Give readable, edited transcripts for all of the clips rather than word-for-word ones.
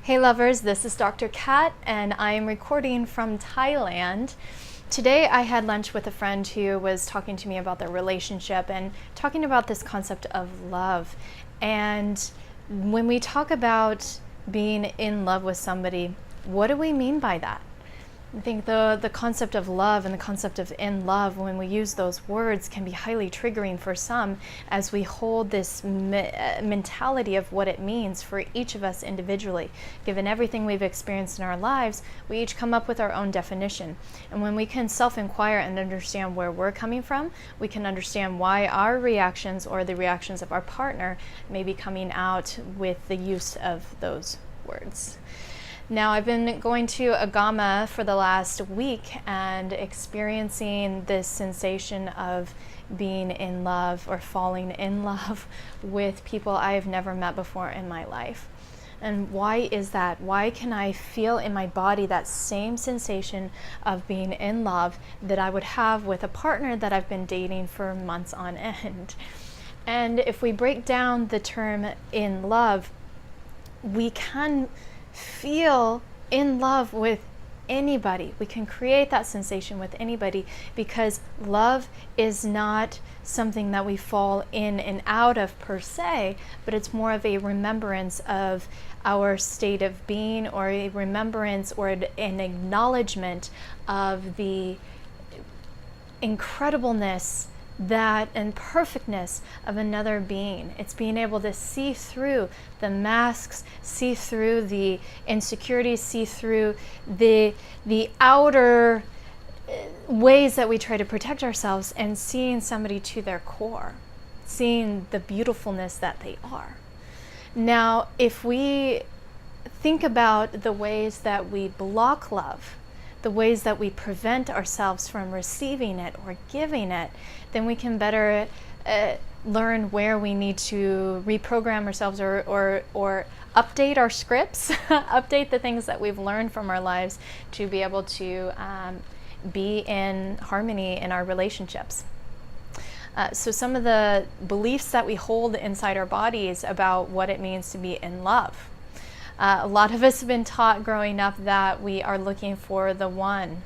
Hey lovers, this is Dr. Kat and I am recording from Thailand. Today I had lunch with a friend who was talking to me about their relationship and talking about this concept of love. And when we talk about being in love with somebody, what do we mean by that? I think the concept of love and the concept of in love, when we use those words, can be highly triggering for some as we hold this mentality of what it means for each of us individually. Given everything we've experienced in our lives, we each come up with our own definition. And when we can self-inquire and understand where we're coming from, we can understand why our reactions or the reactions of our partner may be coming out with the use of those words. Now, I've been going to Agama for the last week and experiencing this sensation of being in love or falling in love with people I have never met before in my life. And why is that? Why can I feel in my body that same sensation of being in love that I would have with a partner that I've been dating for months on end? And if we break down the term in love, we can feel in love with anybody. We can create that sensation with anybody because love is not something that we fall in and out of per se, but it's more of a remembrance of our state of being, or a remembrance or an acknowledgement of the incredibleness that and perfectness of another being. It's being able to see through the masks, see through the insecurities, see through the outer ways that we try to protect ourselves, and seeing somebody to their core, seeing the beautifulness that they are. Now, if we think about the ways that we block love, the ways that we prevent ourselves from receiving it or giving it, then we can better learn where we need to reprogram ourselves or update our scripts, update the things that we've learned from our lives to be able to be in harmony in our relationships. So some of the beliefs that we hold inside our bodies about what it means to be in love. A lot of us have been taught growing up that we are looking for the one.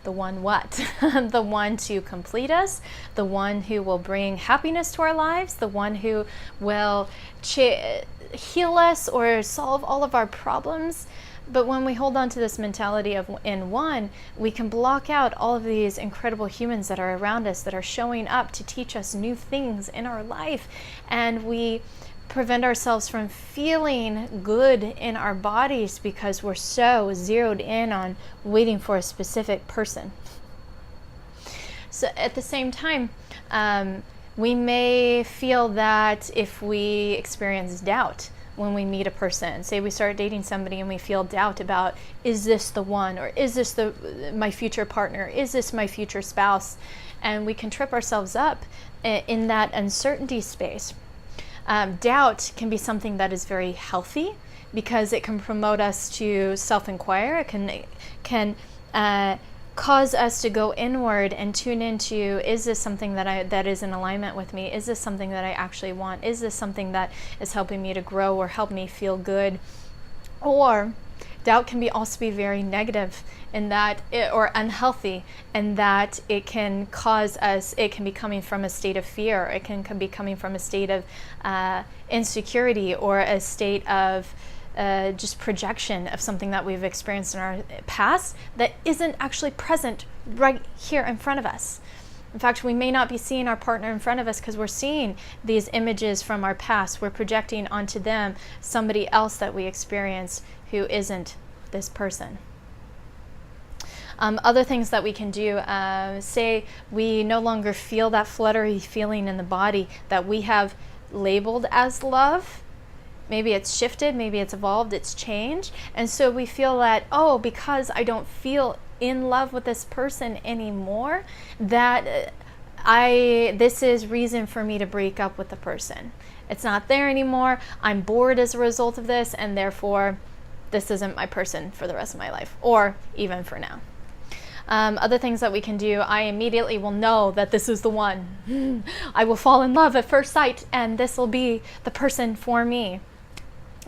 The one what? The one to complete us, the one who will bring happiness to our lives, the one who will heal us or solve all of our problems. But when we hold on to this mentality of in one, we can block out all of these incredible humans that are around us, that are showing up to teach us new things in our life. And we prevent ourselves from feeling good in our bodies because we're so zeroed in on waiting for a specific person. So at the same time, we may feel that if we experience doubt when we meet a person, say we start dating somebody and we feel doubt about, is this the one, or is this my future partner, is this my future spouse, and we can trip ourselves up in that uncertainty space. Doubt can be something that is very healthy because it can promote us to self-inquire. It can cause us to go inward and tune into, is this something that is in alignment with me? Is this something that I actually want? Is this something that is helping me to grow or help me feel good? Or doubt can also be very negative in that, or unhealthy, in that it can cause us, it can be coming from a state of fear, it can be coming from a state of insecurity, or a state of just projection of something that we've experienced in our past that isn't actually present right here in front of us. In fact, we may not be seeing our partner in front of us because we're seeing these images from our past. We're projecting onto them somebody else that we experienced who isn't this person. Other things that we can do, say we no longer feel that fluttery feeling in the body that we have labeled as love. Maybe it's shifted, maybe it's evolved, it's changed. And so we feel that, oh, because I don't feel in love with this person anymore, that this is reason for me to break up with the person. It's not there anymore. I'm bored as a result of this, and therefore this isn't my person for the rest of my life, or even for now. Other things that we can do, I immediately will know that this is the one. I will fall in love at first sight, and this will be the person for me.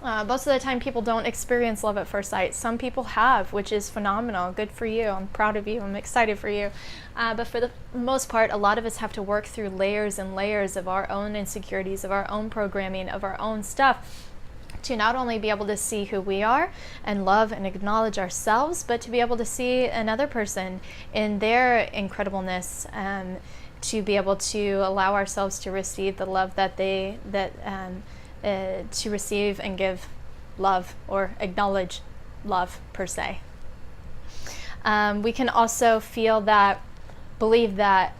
Most of the time people don't experience love at first sight. Some people have, which is phenomenal. Good for you. I'm proud of you. I'm excited for you. But for the most part, a lot of us have to work through layers and layers of our own insecurities, of our own programming, of our own stuff, to not only be able to see who we are and love and acknowledge ourselves, but to be able to see another person in their incredibleness, to be able to allow ourselves to receive the love that to receive and give love, or acknowledge love per se. We can also believe that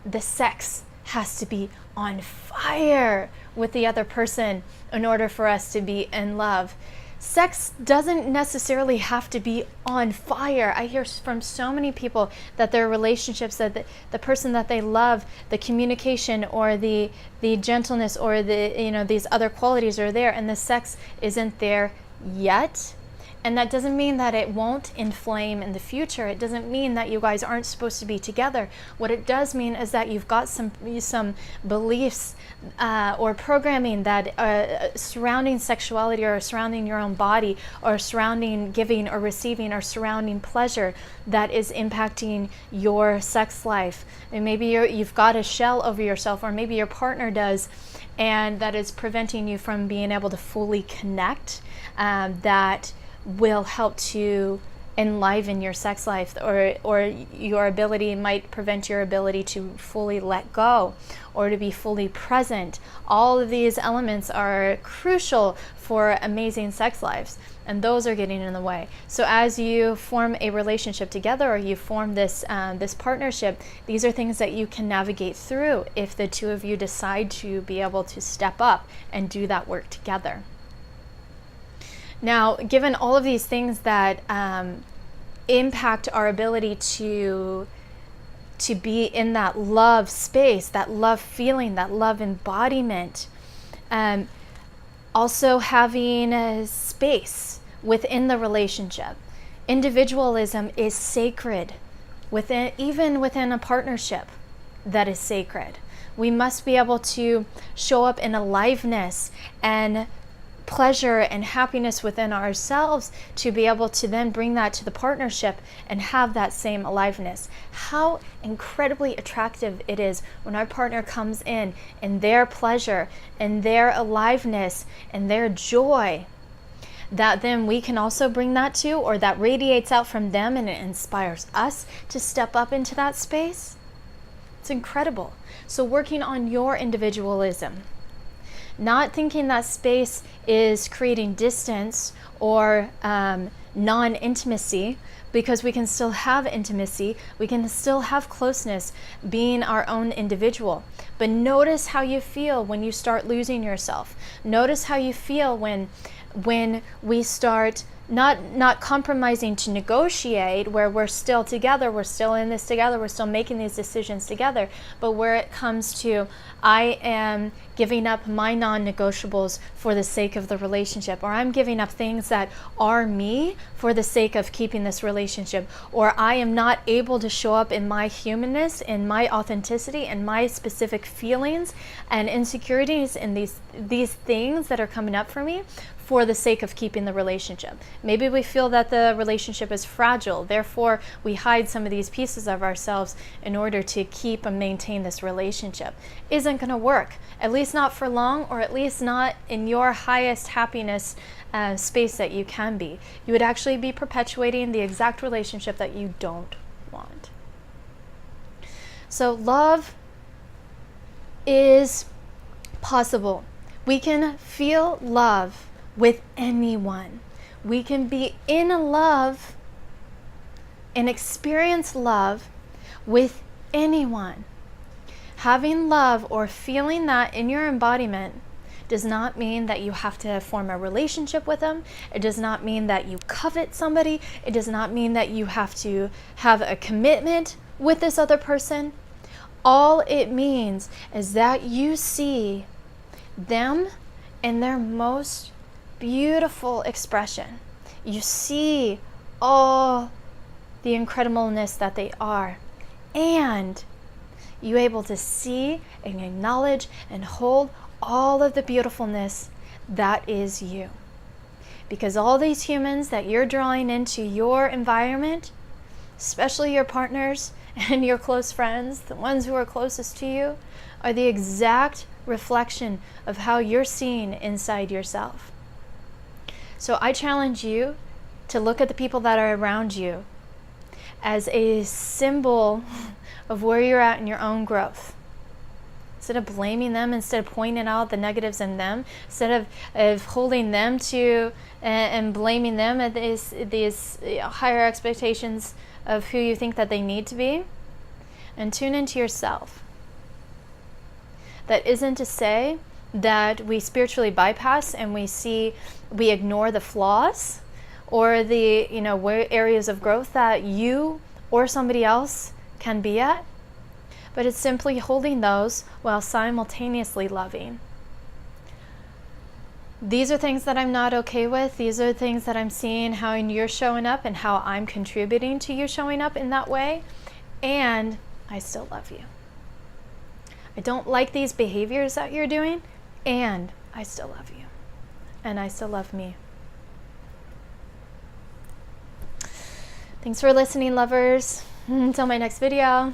the sex has to be on fire with the other person in order for us to be in love. Sex doesn't necessarily have to be on fire. I hear from so many people that their relationships, that the person that they love, the communication or the gentleness or these other qualities are there, and the sex isn't there yet. And that doesn't mean that it won't inflame in the future. It doesn't mean that you guys aren't supposed to be together. What it does mean is that you've got some beliefs or programming that surrounding sexuality, or surrounding your own body, or surrounding giving or receiving, or surrounding pleasure, that is impacting your sex life. And maybe you've got a shell over yourself, or maybe your partner does, and that is preventing you from being able to fully connect. That will help to enliven your sex life, or your ability might prevent your ability to fully let go or to be fully present. All of these elements are crucial for amazing sex lives, and those are getting in the way. So as you form a relationship together, or you form this partnership, these are things that you can navigate through if the two of you decide to be able to step up and do that work together. Now, given all of these things that impact our ability to be in that love space, that love feeling, that love embodiment, also having a space within the relationship. Individualism is sacred, even within a partnership that is sacred. We must be able to show up in aliveness and pleasure and happiness within ourselves to be able to then bring that to the partnership and have that same aliveness. How incredibly attractive it is when our partner comes in their pleasure and their aliveness and their joy, that then we can also bring that to, or that radiates out from them, and it inspires us to step up into that space. It's incredible. So working on your individualism, not thinking that space is creating distance or non-intimacy, because we can still have intimacy, we can still have closeness, being our own individual. But notice how you feel when you start losing yourself. Notice how you feel when we start not compromising to negotiate, where we're still together, we're still in this together, we're still making these decisions together, but where it comes to, I am giving up my non-negotiables for the sake of the relationship, or I'm giving up things that are me for the sake of keeping this relationship, or I am not able to show up in my humanness, in my authenticity, and my specific feelings and insecurities, and these things that are coming up for me for the sake of keeping the relationship. Maybe we feel that the relationship is fragile, therefore we hide some of these pieces of ourselves in order to keep and maintain this relationship. Isn't going to work, at least not for long, or at least not in your highest happiness space that you can be. You would actually be perpetuating the exact relationship that you don't want. So love is possible. We can feel love with anyone. We can be in love and experience love with anyone. Having love or feeling that in your embodiment does not mean that you have to form a relationship with them. It does not mean that you covet somebody. It does not mean that you have to have a commitment with this other person. All it means is that you see them in their most beautiful expression. You see all the incredibleness that they are, and you're able to see and acknowledge and hold all of the beautifulness that is you. Because all these humans that you're drawing into your environment, especially your partners and your close friends, the ones who are closest to you, are the exact reflection of how you're seen inside yourself. So I challenge you to look at the people that are around you as a symbol of where you're at in your own growth. Instead of blaming them, instead of pointing out the negatives in them, instead of holding them to and blaming them at these higher expectations of who you think that they need to be, and tune into yourself. That isn't to say that we spiritually bypass and we ignore the flaws or the areas of growth that you or somebody else can be at, but it's simply holding those while simultaneously loving. These are things that I'm not okay with. These are things that I'm seeing how you're showing up and how I'm contributing to you showing up in that way, and I still love you. I don't like these behaviors that you're doing, and I still love you, and I still love me. Thanks for listening, lovers. Until my next video.